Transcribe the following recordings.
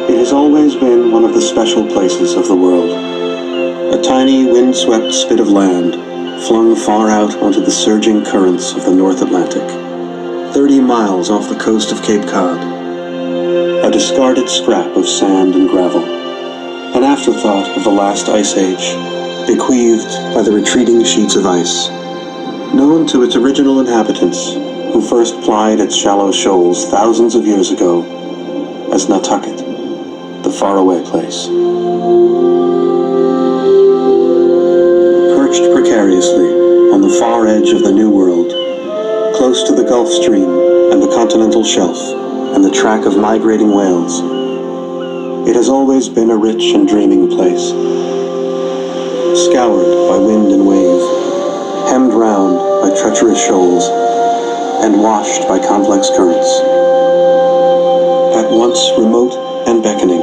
It has always been one of the special places of the world. A tiny, wind-swept spit of land, flung far out onto the surging currents of the North Atlantic, 30 miles off the coast of Cape Cod. A discarded scrap of sand and gravel, an afterthought of the last ice age, bequeathed by the retreating sheets of ice. Known to its original inhabitants, who first plied its shallow shoals thousands of years ago, as Nantucket, the faraway place. Perched precariously on the far edge of the New World, close to the Gulf Stream and the continental shelf and the track of migrating whales, it has always been a rich and dreaming place. Scoured by wind and wave, hemmed round by treacherous shoals, and washed by complex currents. At once remote and beckoning,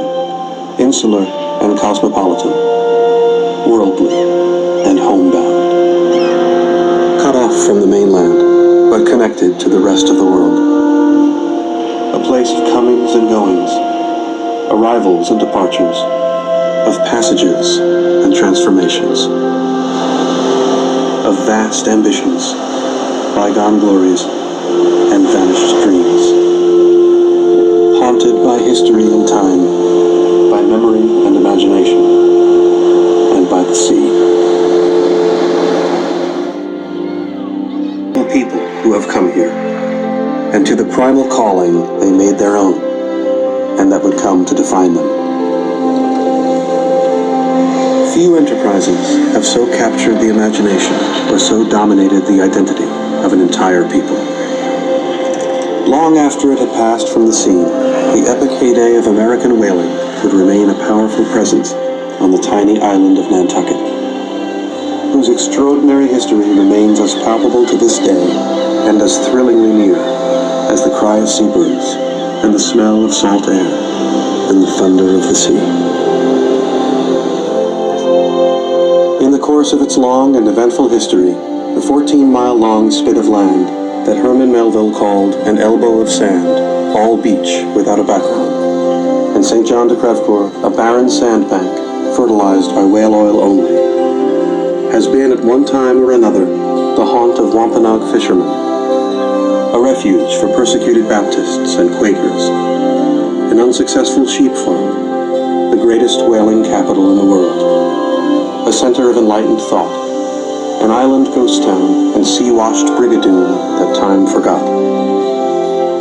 insular and cosmopolitan, worldly and homebound. Cut off from the mainland, but connected to the rest of the world. A place of comings and goings, arrivals and departures, of passages and transformations, of vast ambitions, bygone glories, and vanished dreams. Haunted by history and time, by memory and imagination, and by the sea. The people who have come here, and to the primal calling they made their own, and that would come to define them. Few enterprises have so captured the imagination or so dominated the identity of an entire people. Long after it had passed from the scene, the epic heyday of American whaling would remain a powerful presence on the tiny island of Nantucket, whose extraordinary history remains as palpable to this day and as thrillingly near as the cry of seabirds and the smell of salt air and the thunder of the sea. In the course of its long and eventful history, the 14-mile-long spit of land that Herman Melville called an elbow of sand, all beach without a background, and St. John de Crevecoeur, a barren sandbank fertilized by whale oil only, has been at one time or another the haunt of Wampanoag fishermen, a refuge for persecuted Baptists and Quakers, an unsuccessful sheep farm, the greatest whaling capital in the world, a center of enlightened thought, an island ghost town and sea-washed brigadoon that time forgot,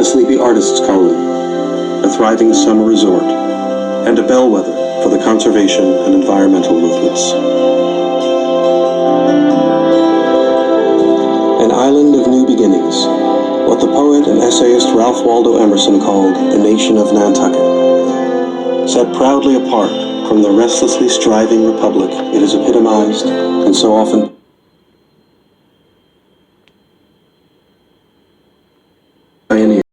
a sleepy artist's colony, a thriving summer resort, and a bellwether for the conservation and environmental movements. An island of new beginnings, what the poet and essayist Ralph Waldo Emerson called the nation of Nantucket, set proudly apart from the restlessly striving republic it has epitomized and so often pioneered.